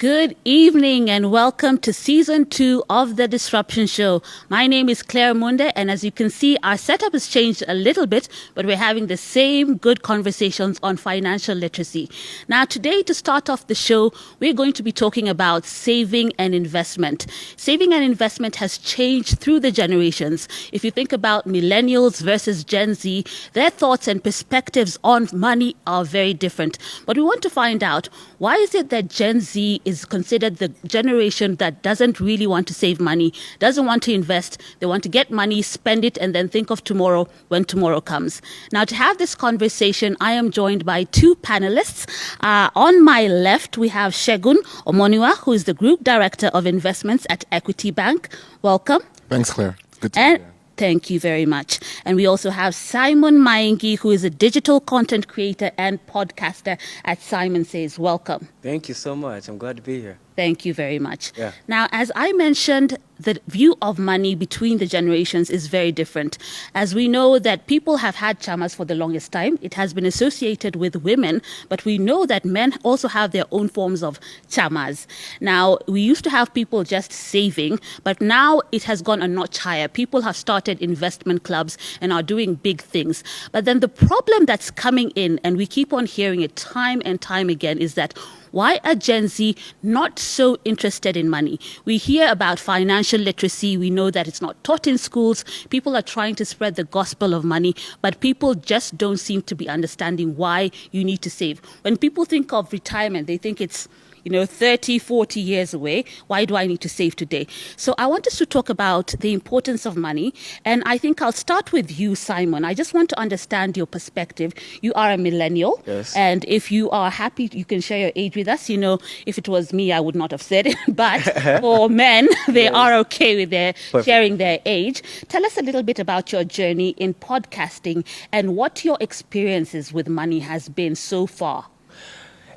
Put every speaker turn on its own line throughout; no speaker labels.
Good evening and welcome to Season 2 of The Disruption Show. My name is Claire Munde, and as you can see, our setup has changed a little bit, but we're having the same good conversations on financial literacy. Now, today, to start off the show, we're going to be talking about saving and investment. Saving and investment has changed through the generations. If you think about millennials versus Gen Z, their thoughts and perspectives on money are very different. But we want to find out, why is it that Gen Z is considered the generation that doesn't really want to save money, doesn't want to invest. They want to get money, spend it, and then think of tomorrow when tomorrow comes. Now, to have this conversation, I am joined by two panelists. On my left, we have Segun Omoniwa, who is the Group Director of Investments at Equity Bank. Welcome.
Thanks, Claire. Good to be here.
Thank you very much. And we also have Simon Maingi, who is a digital content creator and podcaster at Simon Says. Welcome.
Thank you so much. I'm glad to be here.
Thank you very much.
Yeah.
Now, as I mentioned, the view of money between the generations is very different. As we know that people have had chamas for the longest time, it has been associated with women, but we know that men also have their own forms of chamas. Now, we used to have people just saving, but now it has gone a notch higher. People have started investment clubs and are doing big things. But then the problem that's coming in, and we keep on hearing it time and time again, is that why are Gen Z not so interested in money? We hear about financial literacy. We know that it's not taught in schools. People are trying to spread the gospel of money, but people just don't seem to be understanding why you need to save. When people think of retirement, they think it's 30, 40 years away. Why do I need to save today? So I want us to talk about the importance of money. And I think I'll start with you, Simon. I just want to understand your perspective. You are a millennial.
Yes.
And if you are happy, you can share your age with us. If it was me, I would not have said it. But for men, they are okay with their sharing their age. Tell us a little bit about your journey in podcasting and what your experiences with money has been so far.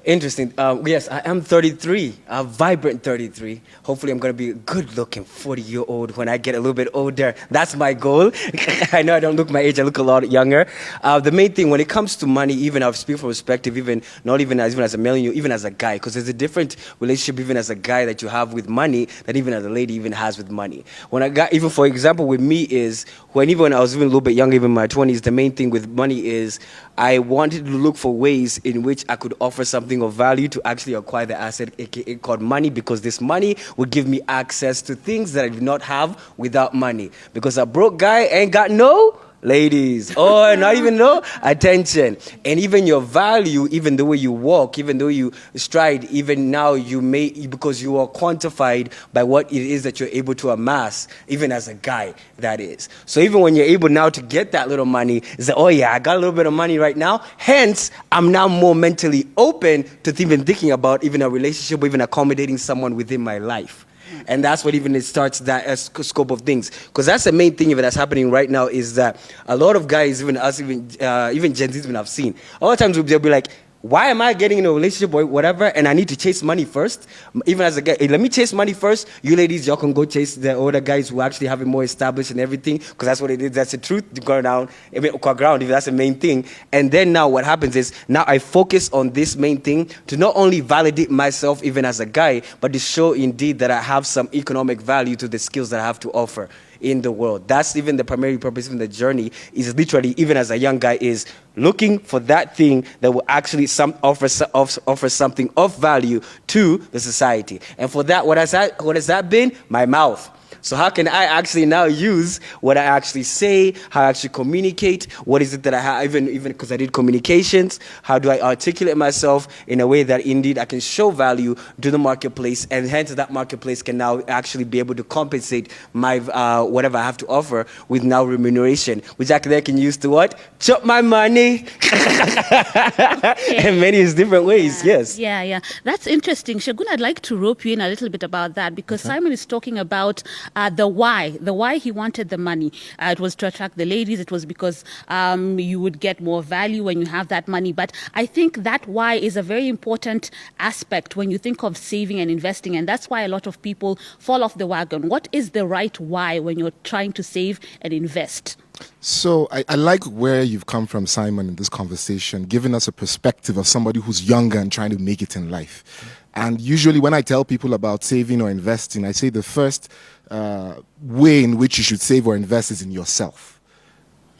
Interesting. Yes, I am 33, a vibrant 33. Hopefully, I'm going to be a good-looking 40-year-old when I get a little bit older. That's my goal. I know I don't look my age. I look a lot younger. The main thing, when it comes to money, even I'll speak from perspective, not even as a millennial, even as a guy, because there's a different relationship even as a guy that you have with money that even as a lady even has with money. When I got, even for example, with me is, when I was even a little bit younger, even in my 20s, the main thing with money is I wanted to look for ways in which I could offer something of value to actually acquire the asset, aka called money, because this money would give me access to things that I do not have without money. Because a broke guy ain't got no ladies, or not even no attention. And even your value, even the way you walk, even though you stride, even now you may, because you are quantified by what it is that you're able to amass, even as a guy, that is. So even when you're able now to get that little money, it's like, oh yeah, I got a little bit of money right now. Hence, I'm now more mentally open to even thinking about even a relationship or even accommodating someone within my life. And that's what even it starts that scope of things. Because that's the main thing even that's happening right now is that a lot of guys, even us, even Gen Z's even I've seen, a lot of times they'll be like, why am I getting in a relationship or whatever, and I need to chase money first? Even as a guy, hey, let me chase money first. You ladies, y'all can go chase the older guys who actually have it more established and everything, because that's what it is. That's the truth. You go down, if that's the main thing. And then now what happens is, now I focus on this main thing to not only validate myself even as a guy, but to show indeed that I have some economic value to the skills that I have to offer in the world. That's even the primary purpose of the journey, is literally, even as a young guy, is looking for that thing that will actually offer something of value to the society. And for that, what has that been? My mouth. So how can I actually now use what I actually say, how I actually communicate? What is it that I have, even because I did communications, how do I articulate myself in a way that indeed I can show value to the marketplace, and hence that marketplace can now actually be able to compensate my whatever I have to offer with now remuneration, which I can use to what? Chop my money. In many different ways, yes.
Yeah. That's interesting. Segun, I'd like to rope you in a little bit about that, because Simon is talking about the why he wanted the money. It was to attract the ladies. It was because you would get more value when you have that money. But I think that why is a very important aspect when you think of saving and investing. And that's why a lot of people fall off the wagon. What is the right why when you're trying to save and invest?
So I like where you've come from, Simon, in this conversation, giving us a perspective of somebody who's younger and trying to make it in life. And usually when I tell people about saving or investing, I say the first way in which you should save or invest is in yourself,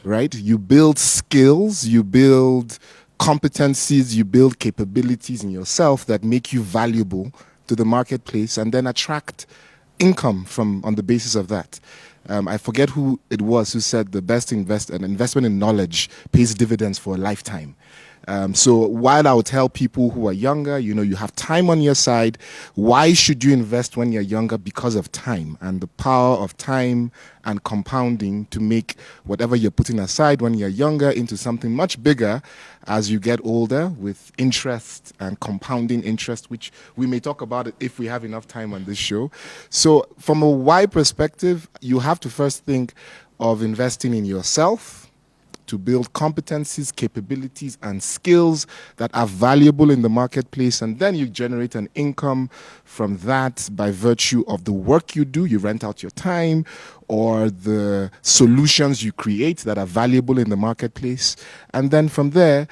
right? You build skills, you build competencies, you build capabilities in yourself that make you valuable to the marketplace and then attract income from on the basis of that. I forget who it was who said the best an investment in knowledge pays dividends for a lifetime. So while I would tell people who are younger, you have time on your side. Why should you invest when you're younger? Because of time and the power of time and compounding to make whatever you're putting aside when you're younger into something much bigger as you get older with interest and compounding interest, which we may talk about it if we have enough time on this show. So from a why perspective, you have to first think of investing in yourself, to build competencies, capabilities, and skills that are valuable in the marketplace. And then you generate an income from that by virtue of the work you do. You rent out your time or the solutions you create that are valuable in the marketplace. And then from there,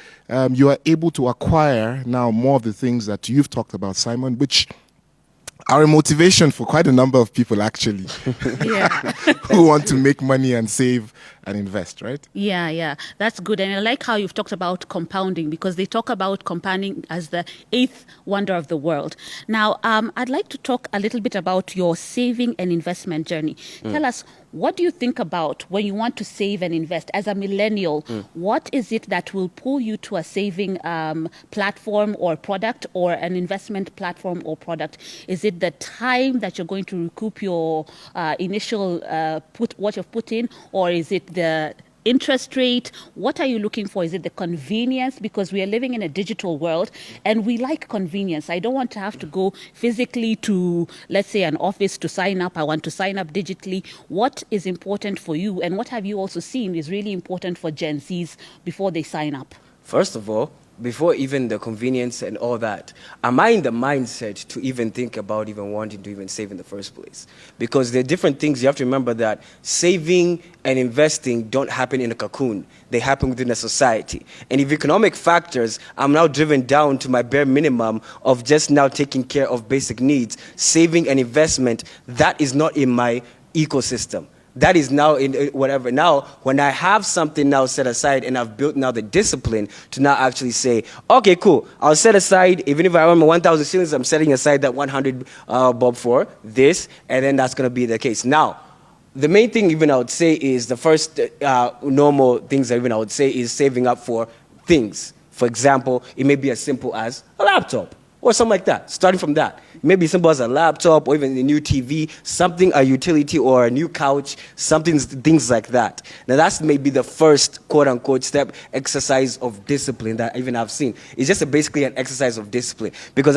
you are able to acquire now more of the things that you've talked about, Simon, which are a motivation for quite a number of people, actually,
Yeah.
who want to make money and save and invest, right?
Yeah, that's good. And I like how you've talked about compounding, because they talk about compounding as the eighth wonder of the world. Now, I'd like to talk a little bit about your saving and investment journey. Tell us, what do you think about when you want to save and invest? As a millennial, what is it that will pull you to a saving platform or product, or an investment platform or product? Is it the time that you're going to recoup your initial what you've put in, or is it the interest rate? What are you looking for? Is it the convenience? Because we are living in a digital world and we like convenience. I don't want to have to go physically to, let's say, an office to sign up. I want to sign up digitally. What is important for you, and what have you also seen is really important for Gen Zs before they sign up?
First of all, before even the convenience and all that, am I in the mindset to even think about even wanting to even save in the first place? Because there are different things. You have to remember that saving and investing don't happen in a cocoon. They happen within a society. And if economic factors, I'm now driven down to my bare minimum of just now taking care of basic needs, saving and investment, that is not in my ecosystem. That is now in whatever. Now, when I have something now set aside and I've built now the discipline to now actually say, okay, cool, I'll set aside, even if I earn 1,000 shillings, I'm setting aside that 100 bob for this, and then that's going to be the case. Now, the main thing even I would say is the first normal things that even I would say is saving up for things. For example, it may be as simple as a laptop or something like that, starting from that. Maybe simple as a laptop or even a new TV, something, a utility or a new couch, things like that. Now that's maybe the first quote-unquote step, exercise of discipline that even I've seen. It's just basically an exercise of discipline, because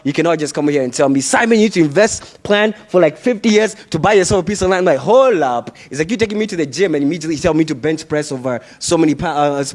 you cannot just come here and tell me, Simon, you need to plan for like 50 years to buy yourself a piece of land. I'm like, hold up. It's like you taking me to the gym and immediately tell me to bench press over so many pounds.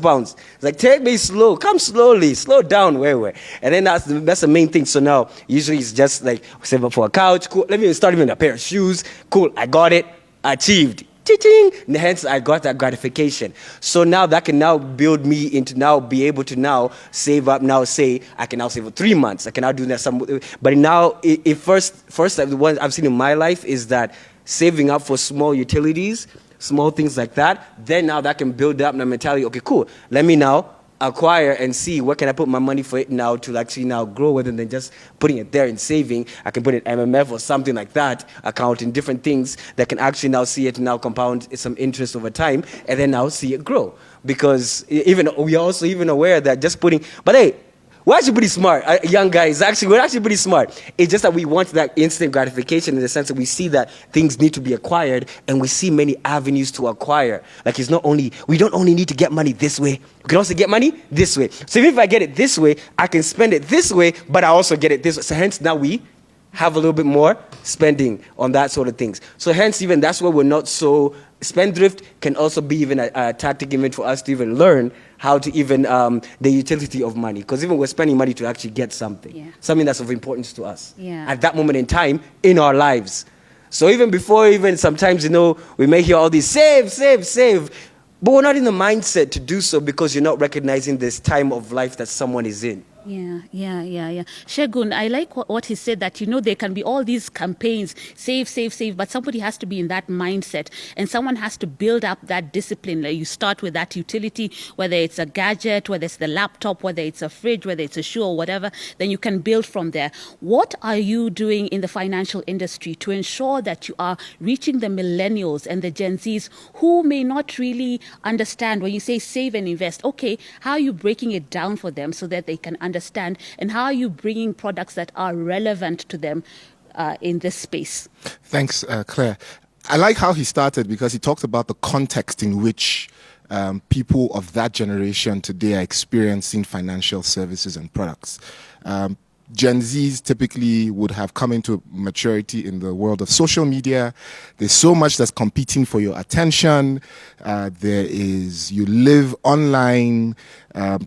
It's like, take me slow, come slowly, slow down, wait. And then that's the main thing. So now, usually it's just like, save up for a couch, cool. Let me start even a pair of shoes, cool, I got it, achieved. Ching! And hence, I got that gratification. So now that can now build me into now be able to now save up. Now say I can now save for 3 months. I can now do that. But now, first the one I've seen in my life is that saving up for small utilities, small things like that. Then now that can build up my mentality. Okay, cool. Let me now acquire and see what can I put my money for it now to actually now grow, rather than just putting it there and saving. I can put it in MMF or something like that, account in different things that can actually now see it now compound some interest over time, and then now see it grow. Because even we are also even aware that just putting, but hey, we're actually pretty smart, young guys. We're actually pretty smart. It's just that we want that instant gratification, in the sense that we see that things need to be acquired, and we see many avenues to acquire. Like we don't only need to get money this way. We can also get money this way. So even if I get it this way, I can spend it this way, but I also get it this way. So hence now we have a little bit more spending on that sort of things. So hence even that's where we're not so spendthrift can also be even a tactic even for us to even learn how to even the utility of money, because even we're spending money to actually get something, something that's of importance to us at that moment in time in our lives. So even before, even sometimes, we may hear all these save, save, save. But we're not in the mindset to do so because you're not recognizing this time of life that someone is in.
Yeah. Shegun, I like what he said, that, there can be all these campaigns, save, save, save, but somebody has to be in that mindset, and someone has to build up that discipline. Like, you start with that utility, whether it's a gadget, whether it's the laptop, whether it's a fridge, whether it's a shoe or whatever, then you can build from there. What are you doing in the financial industry to ensure that you are reaching the millennials and the Gen Zs who may not really understand when you say save and invest? Okay, how are you breaking it down for them so that they can understand, and how are you bringing products that are relevant to them in this space?
Thanks, Claire. I like how he started because he talked about the context in which people of that generation today are experiencing financial services and products. Gen Zs typically would have come into maturity in the world of social media. There's so much that's competing for your attention. You live online.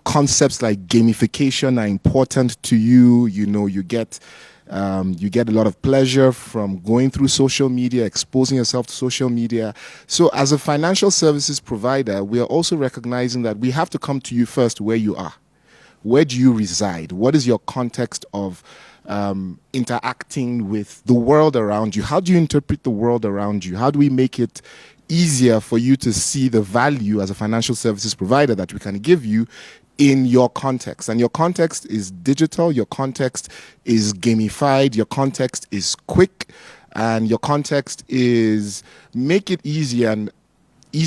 Concepts like gamification are important to you. You get a lot of pleasure from going through social media, exposing yourself to social media. So as a financial services provider, we are also recognizing that we have to come to you first where you are. Where do you reside? What is your context of interacting with the world around you? How do you interpret the world around you? How do we make it easier for you to see the value as a financial services provider that we can give you in your context? And your context is digital, your context is gamified, your context is quick, and your context is make it easy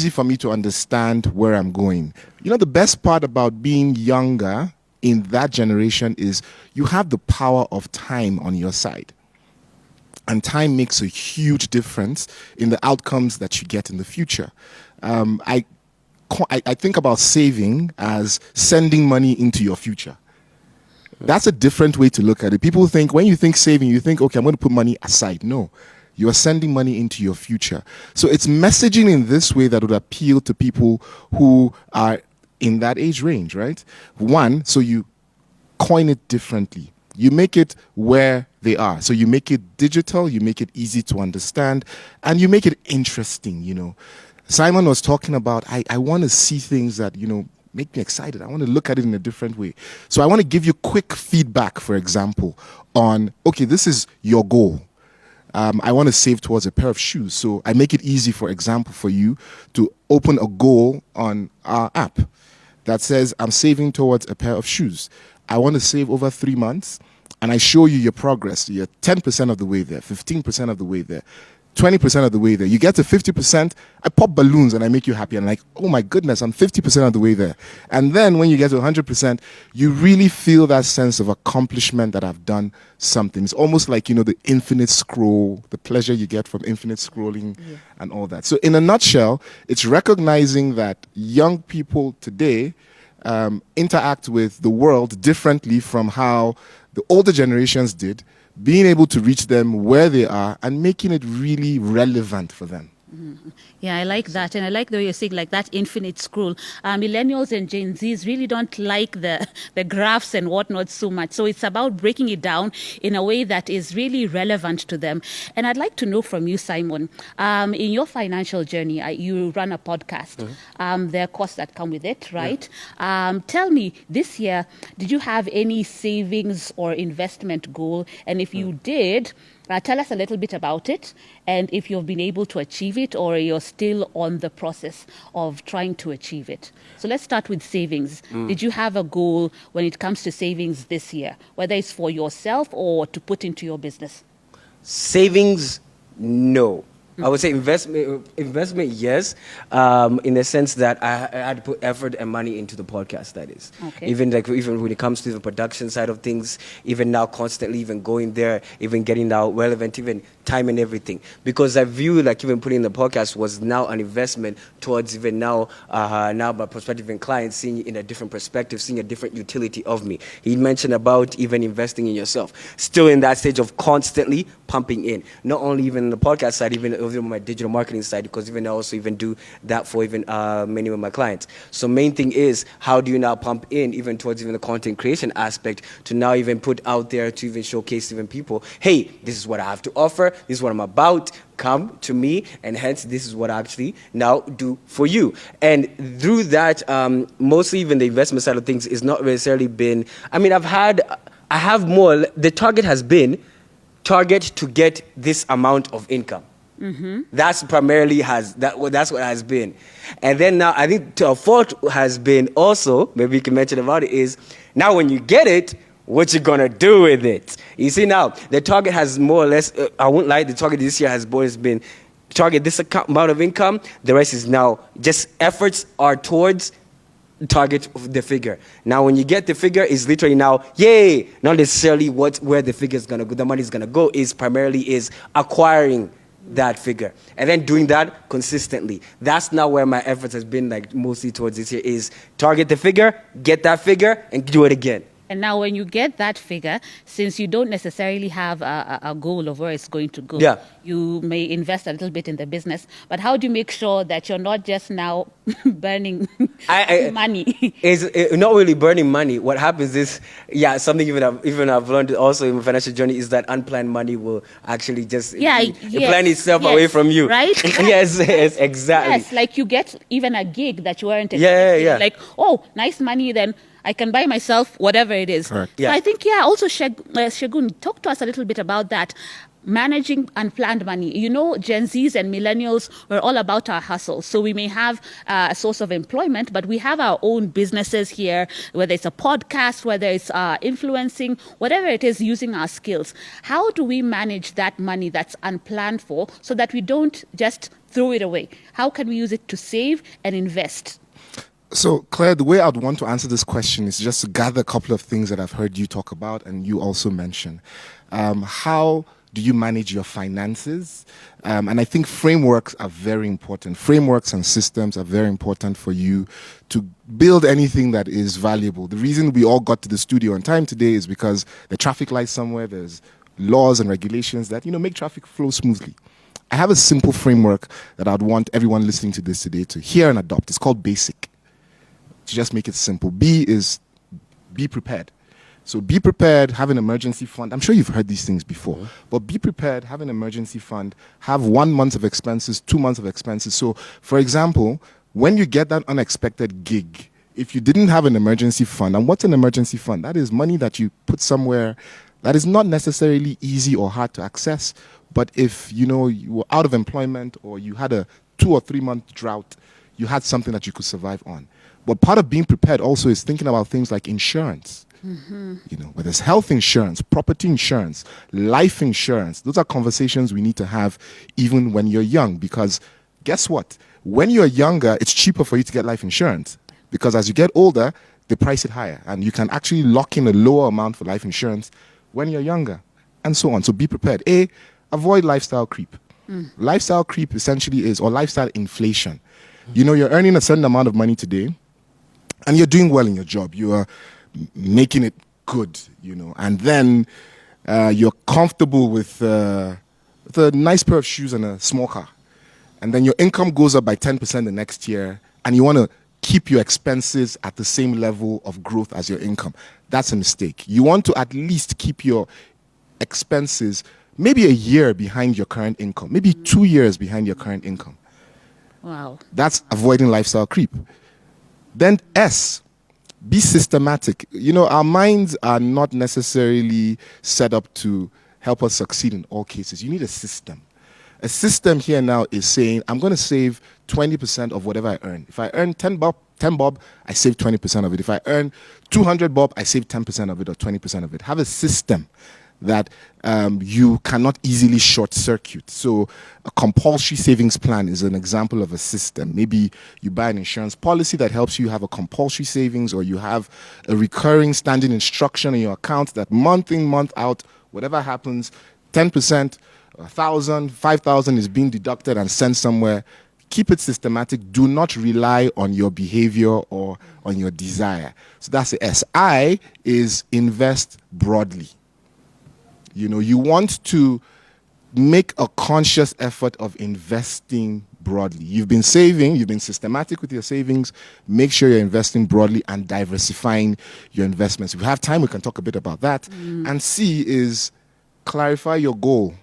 for me to understand where I'm going. The best part about being younger in that generation is you have the power of time on your side. And time makes a huge difference in the outcomes that you get in the future. I think about saving as sending money into your future. That's a different way to look at it. People think, when you think saving, you think, okay, I'm going to put money aside. No, you are sending money into your future. So it's messaging in this way that would appeal to people who are in that age range, right? One, so you coin it differently. You make it where they are. So you make it digital, you make it easy to understand, and you make it interesting, Simon was talking about, I want to see things that, make me excited. I want to look at it in a different way. So I want to give you quick feedback, for example, on, okay, this is your goal. I want to save towards a pair of shoes. So I make it easy, for example, for you to open a goal on our app that says, I'm saving towards a pair of shoes. I want to save over 3 months, and I show you your progress. You're 10% of the way there, 15% of the way there, 20% of the way there. You get to 50%, I pop balloons and I make you happy. And like, oh my goodness, I'm 50% of the way there. And then when you get to 100%, you really feel that sense of accomplishment that I've done something. It's almost like, the infinite scroll, the pleasure you get from infinite scrolling and all that. So in a nutshell, it's recognizing that young people today interact with the world differently from how the older generations did, being able to reach them where they are and making it really relevant for them.
Mm-hmm. Yeah, I like that. And I like the way you're saying, like, that infinite scroll. Millennials and Gen Zs really don't like the graphs and whatnot so much. So it's about breaking it down in a way that is really relevant to them. And I'd like to know from you, Simon, in your financial journey, you run a podcast. Mm-hmm. There are costs that come with it, right? Yeah. Tell me, this year, did you have any savings or investment goal? And if you did, tell us a little bit about it, and if you've been able to achieve it or you're still on the process of trying to achieve it. So let's start with savings. Did you have a goal when it comes to savings this year, whether it's for yourself or to put into your business?
Savings, no. I would say investment, yes, in the sense that I had to put effort and money into the podcast, that is. Okay. Even when it comes to the production side of things, even now constantly even going there, even getting now relevant, even time and everything. Because I view like even putting the podcast was now an investment towards even now my prospective and clients seeing in a different perspective, seeing a different utility of me. He mentioned about even investing in yourself. Still in that stage of constantly pumping in. Not only even in the podcast side, even over my digital marketing side, because even I also even do that for even many of my clients. So main thing is, how do you now pump in even towards even the content creation aspect to now even put out there to even showcase even people, hey, this is what I have to offer, this is what I'm about, come to me, and hence this is what I actually now do for you. And through that, mostly even the investment side of things is not necessarily been, I mean, I have more, the target has been target to get this amount of income. That's primarily that's what has been. And then now I think a fourth has been also, maybe you can mention about it, is now when you get it, what you gonna do with it? You see now, the target has more or less, I won't lie, the target this year has always been target this amount of income. The rest is now just efforts are towards target of the figure. Now when you get the figure, is literally now, yay, not necessarily where the figure is gonna go, the money is gonna go, is primarily is acquiring that figure and then doing that consistently. That's now where my efforts has been, like mostly towards this year, is target the figure, get that figure, and do it again.
And now when you get that figure, since you don't necessarily have a goal of where it's going to go,
Yeah.
you may invest a little bit in the business. But how do you make sure that you're not just now burning money?
Is not really burning money. What happens is, something even I've learned also in my financial journey is that unplanned money will actually just plan itself away from you.
Right?
Yes, exactly.
Yes, like you get even a gig that you weren't
Yeah.
expecting. Like, oh, nice money, then I can buy myself whatever it is.
Correct.
So I think, also Shagun, talk to us a little bit about that. Managing unplanned money. You know, Gen Zs and millennials, we're all about our hustle. So we may have a source of employment, but we have our own businesses here, whether it's a podcast, whether it's influencing, whatever it is, using our skills. How do we manage that money that's unplanned for so that we don't just throw it away? How can we use it to save and invest?
So, Claire, the way I'd want to answer this question is just to gather a couple of things that I've heard you talk about and you also mention. How do you manage your finances? And I think frameworks are very important. Frameworks and systems are very important for you to build anything that is valuable. The reason we all got to the studio on time today is because the traffic light somewhere, there's laws and regulations that, make traffic flow smoothly. I have a simple framework that I'd want everyone listening to this today to hear and adopt. It's called BASIC. To just make it simple. B is be prepared. So be prepared, have an emergency fund. I'm sure you've heard these things before, but be prepared, have an emergency fund, have 1 month of expenses, 2 months of expenses. So, for example, when you get that unexpected gig, if you didn't have an emergency fund, and what's an emergency fund? That is money that you put somewhere that is not necessarily easy or hard to access, but if, you were out of employment or you had a 2 or 3 month drought, you had something that you could survive on. But part of being prepared also is thinking about things like insurance. Whether it's health insurance, property insurance, life insurance. Those are conversations we need to have even when you're young. Because guess what? When you're younger, it's cheaper for you to get life insurance. Because as you get older, they price it higher. And you can actually lock in a lower amount for life insurance when you're younger. And so on. So be prepared. Avoid lifestyle creep. Lifestyle creep essentially is, or lifestyle inflation. You're earning a certain amount of money today, and you're doing well in your job. You are making it good, and then you're comfortable with a nice pair of shoes and a small car. And then your income goes up by 10% the next year, and you want to keep your expenses at the same level of growth as your income. That's a mistake. You want to at least keep your expenses maybe a year behind your current income, maybe 2 years behind your current income.
Wow.
That's avoiding lifestyle creep. Then S, be systematic. Our minds are not necessarily set up to help us succeed in all cases. You need a system. A system here now is saying, I'm going to save 20% of whatever I earn. If I earn 10 bob, I save 20% of it. If I earn 200 bob, I save 10% of it or 20% of it. Have a system that you cannot easily short circuit. So a compulsory savings plan is an example of a system. Maybe you buy an insurance policy that helps you have a compulsory savings, or you have a recurring standing instruction in your account that month in, month out, whatever happens, 10%, 1,000, 5,000 is being deducted and sent somewhere. Keep it systematic. Do not rely on your behavior or on your desire. So that's the S. I is invest broadly. You want to make a conscious effort of investing broadly. You've been saving, you've been systematic with your savings. Make sure you're investing broadly and diversifying your investments. If we have time, we can talk a bit about that. And C is clarify your goal.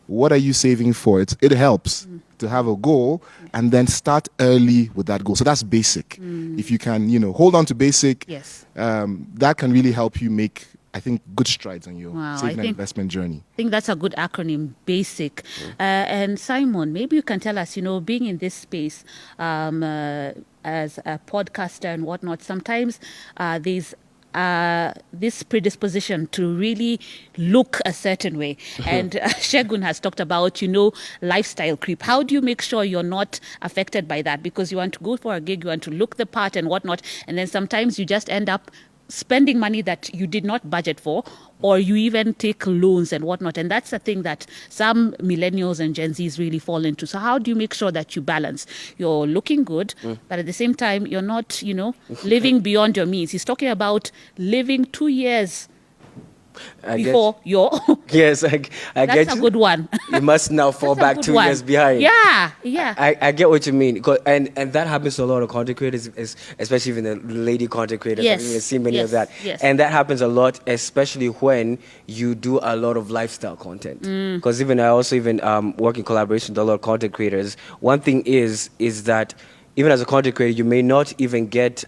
What are you saving for? It helps to have a goal and then start early with that goal. So that's basic. If you can, hold on to basic,
Yes.
that can really help you make, I think, good strides on your
Wow,
saving and investment journey.
I think that's a good acronym, BASIC. And Simon, maybe you can tell us, being in this space as a podcaster and whatnot, sometimes there's this predisposition to really look a certain way. And Shegun has talked about, lifestyle creep. How do you make sure you're not affected by that? Because you want to go for a gig, you want to look the part and whatnot, and then sometimes you just end up spending money that you did not budget for, or you even take loans and whatnot. And that's the thing that some millennials and Gen Zs really fall into. So how do you make sure that you balance? You're looking good, but at the same time, you're not, living beyond your means. He's talking about living 2 years before your...
Yes, I
That's
get
a
you.
good one.
You must now fall
That's a
back
good
2
one.
years behind.
Yeah.
I get what you mean. And that happens to a lot of content creators, especially even the lady content creators.
Yes.
I've even seen many
Yes.
of that.
Yes.
And that happens a lot, especially when you do a lot of lifestyle content. Because I also work in collaboration with a lot of content creators. One thing is that even as a content creator, you may not even get,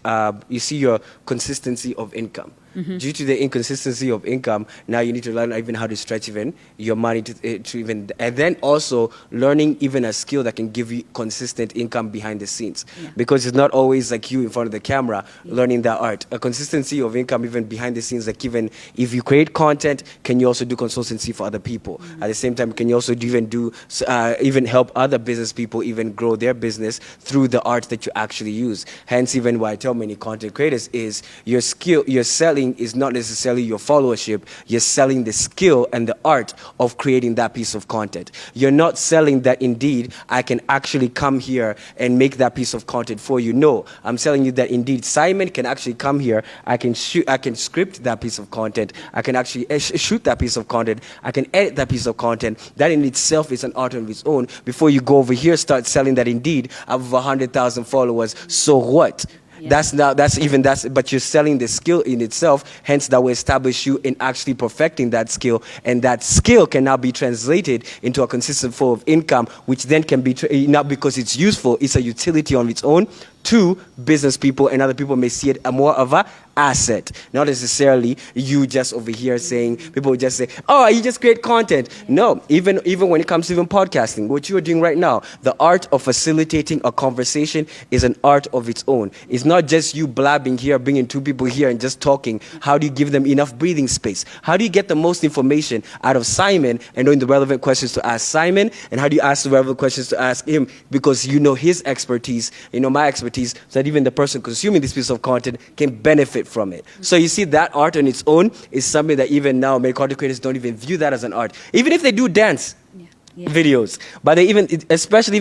you see your consistency of income. Due to the inconsistency of income, now you need to learn even how to stretch even your money to even, and then also learning even a skill that can give you consistent income behind the scenes. Because it's not always like you in front of the camera learning that art. A consistency of income even behind the scenes, like even if you create content, can you also do consultancy for other people? At the same time, can you also even help other business people even grow their business through the art that you actually use? Hence, even what I tell many content creators is your skill, you're selling is not necessarily your followership. You're selling the skill and the art of creating that piece of content. You're not selling that indeed I can actually come here and make that piece of content for you. No, I'm selling you that indeed Simon can actually come here. I can script that piece of content. I can actually shoot that piece of content. I can edit that piece of content. That in itself is an art of its own. Before you go over here, start selling that indeed I have 100,000 followers. So what?
Yeah.
But you're selling the skill in itself, hence that will establish you in actually perfecting that skill, and that skill can now be translated into a consistent flow of income, which then can be, not because it's useful, it's a utility on its own, to business people, and other people may see it more of a asset, not necessarily you just over here saying, people will just say, oh, you just create content. No, even when it comes to even podcasting, what you are doing right now, the art of facilitating a conversation is an art of its own. It's not just you blabbing here, bringing two people here and just talking. How do you give them enough breathing space? How do you get the most information out of Simon and knowing the relevant questions to ask Simon? And how do you ask the relevant questions to ask him? Because you know his expertise, you know my expertise, so that even the person consuming this piece of content can benefit from it. So you see, that art on its own is something that even now many content creators don't even view that as an art. Even if they do dance videos, but they especially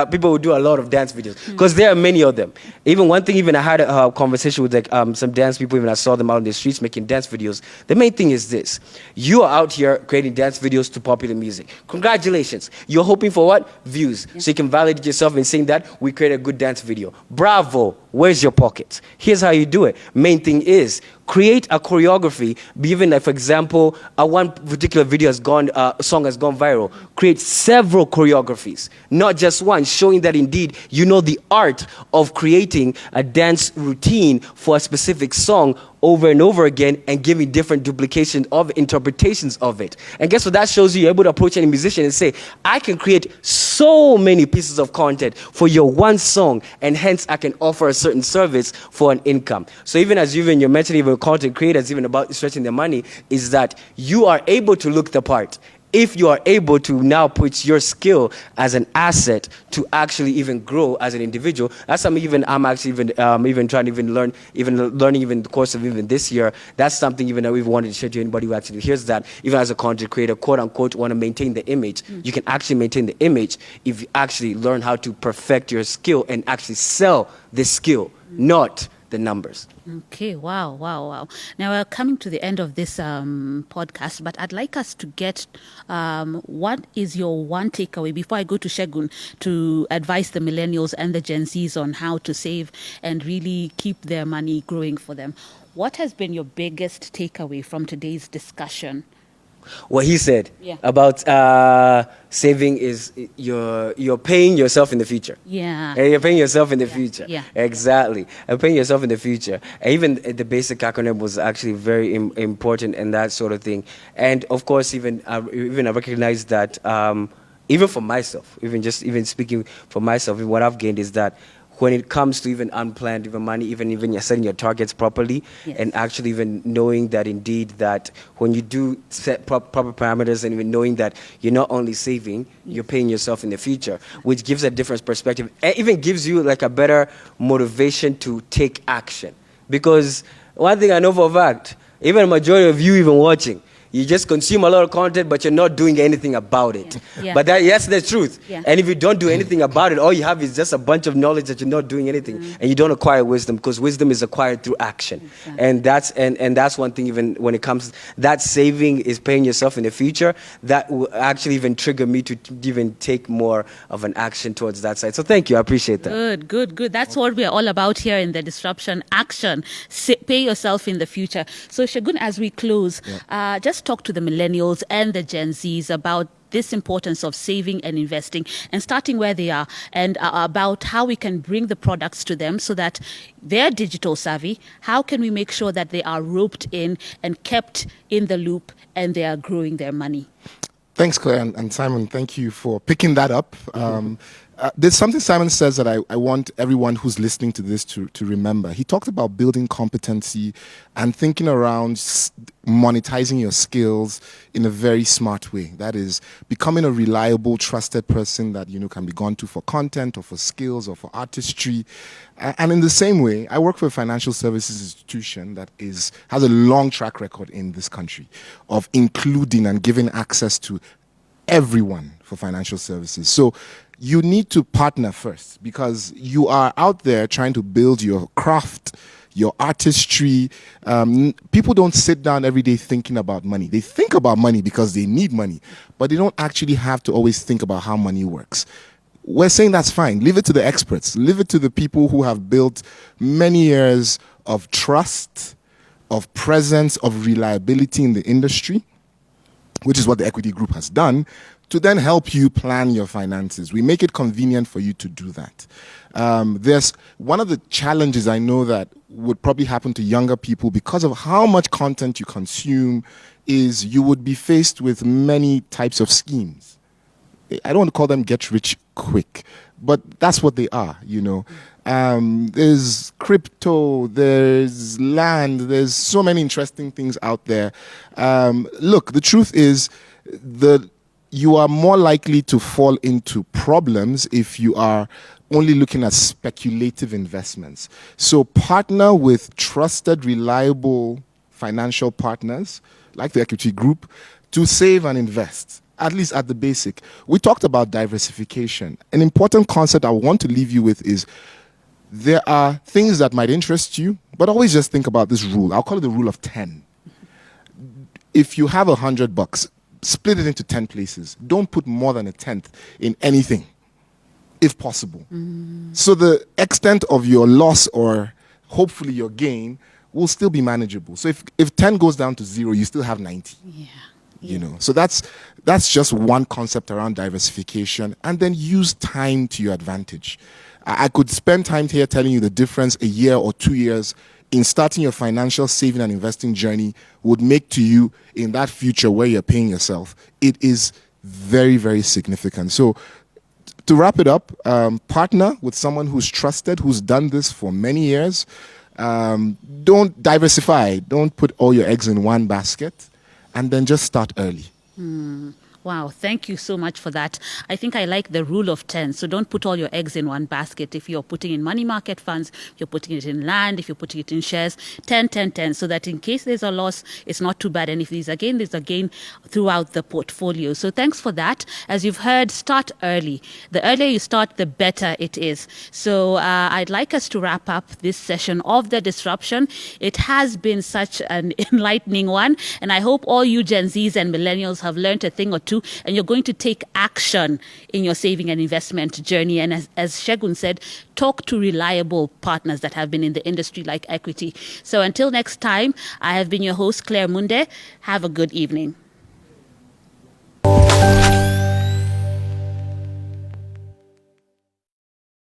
people who do a lot of dance videos, because there are many of them. Even one thing, even I had a conversation with some dance people, even I saw them out in the streets making dance videos. The main thing is this: you are out here creating dance videos to popular music. Congratulations. You're hoping for what? Views. So you can validate yourself in saying that we created a good dance video. Bravo. Where's your pockets? Here's how you do it. Main thing is create a choreography. Even like, for example, one particular video song has gone viral. Create several choreographies, not just one, showing that indeed you know the art of creating a dance routine for a specific song over and over again, and giving different duplications of interpretations of it. And guess what that shows you? You're able to approach any musician and say, I can create so many pieces of content for your one song, and hence I can offer a certain service for an income. So even as you're mentioning even content creators, even about stretching their money, is that you are able to look the part. If you are able to now put your skill as an asset to actually even grow as an individual, that's something I'm actually even trying to learning the course of even this year. That's something even that we've wanted to share to anybody who actually hears that. Even as a content creator, quote unquote, want to maintain the image. You can actually maintain the image if you actually learn how to perfect your skill and actually sell the skill, not the numbers.
Okay, wow, wow, wow. Now we're coming to the end of this podcast, but I'd like us to get what is your one takeaway before I go to Shegun to advise the millennials and the Gen Zs on how to save and really keep their money growing for them. What has been your biggest takeaway from today's discussion?
What he said
Yeah.
about saving is you're paying yourself in the future.
Yeah.
You're paying yourself in the future.
Yeah.
Exactly. You're paying yourself in the future. And even the basic acronym was actually very important and that sort of thing. And of course, even I recognize that even for myself, even speaking for myself, what I've gained is that when it comes to even unplanned even money, even you're setting your targets properly,
Yes.
and actually even knowing that indeed that when you do set proper parameters and even knowing that you're not only saving, you're paying yourself in the future, which gives a different perspective. It even gives you like a better motivation to take action. Because one thing I know for a fact, even a majority of you even watching, you just consume a lot of content, but you're not doing anything about it.
Yeah.
But that's the truth.
Yeah.
And if you don't do anything about it, all you have is just a bunch of knowledge that you're not doing anything, and you don't acquire wisdom, because wisdom is acquired through action.
Exactly.
And that's one thing. Even when it comes, that saving is paying yourself in the future. That will actually even trigger me to even take more of an action towards that side. So thank you, I appreciate that.
Good. That's what we're all about here in the Disruption Action. Pay yourself in the future. So Shagun, as we close, just talk to the millennials and the Gen Zs about this importance of saving and investing and starting where they are, and about how we can bring the products to them so that they're digital savvy. How can we make sure that they are roped in and kept in the loop and they are growing their money?
Thanks, Claire, and Simon, thank you for picking that up. There's something Simon says that I want everyone who's listening to this to remember. He talked about building competency and thinking around monetizing your skills in a very smart way. That is, becoming a reliable, trusted person that can be gone to for content or for skills or for artistry. And in the same way, I work for a financial services institution that has a long track record in this country of including and giving access to everyone for financial services. So you need to partner first, because you are out there trying to build your craft, your artistry. People don't sit down every day thinking about money. They think about money because they need money, but they don't actually have to always think about how money works. We're saying that's fine. Leave it to the experts. Leave it to the people who have built many years of trust, of presence, of reliability in the industry, which is what the Equity Group has done, to then help you plan your finances. We make it convenient for you to do that. There's one of the challenges I know that would probably happen to younger people because of how much content you consume is you would be faced with many types of schemes. I don't want to call them get rich quick, but that's what they are, There's crypto, there's land, there's so many interesting things out there. Look, the truth is you are more likely to fall into problems if you are only looking at speculative investments. So partner with trusted, reliable financial partners like the Equity Group to save and invest, at least at the basic. We talked about diversification. An important concept I want to leave you with is there are things that might interest you, but always just think about this rule. I'll call it the rule of 10. If you have $100, split it into 10 places. Don't put more than a tenth in anything, if possible. So the extent of your loss or hopefully your gain will still be manageable. So if 10 goes down to 0, you still have 90. So that's just one concept around diversification, and then use time to your advantage. I could spend time here telling you the difference a year or 2 years in starting your financial saving and investing journey would make to you in that future where you're paying yourself. It is very, very significant. So to wrap it up, partner with someone who's trusted, who's done this for many years. Don't diversify. Don't put all your eggs in one basket, and then just start early.
Wow, thank you so much for that. I think I like the rule of 10. So don't put all your eggs in one basket. If you're putting in money market funds, you're putting it in land, if you're putting it in shares, 10, 10, 10, so that in case there's a loss, it's not too bad. And if there's a gain throughout the portfolio. So thanks for that. As you've heard, start early. The earlier you start, the better it is. So I'd like us to wrap up this session of The Disruption. It has been such an enlightening one. And I hope all you Gen Zs and millennials have learned a thing or two, and you're going to take action in your saving and investment journey. And as Shegun said, talk to reliable partners that have been in the industry like Equity. So until next time, I have been your host, Claire Munde. Have a good evening.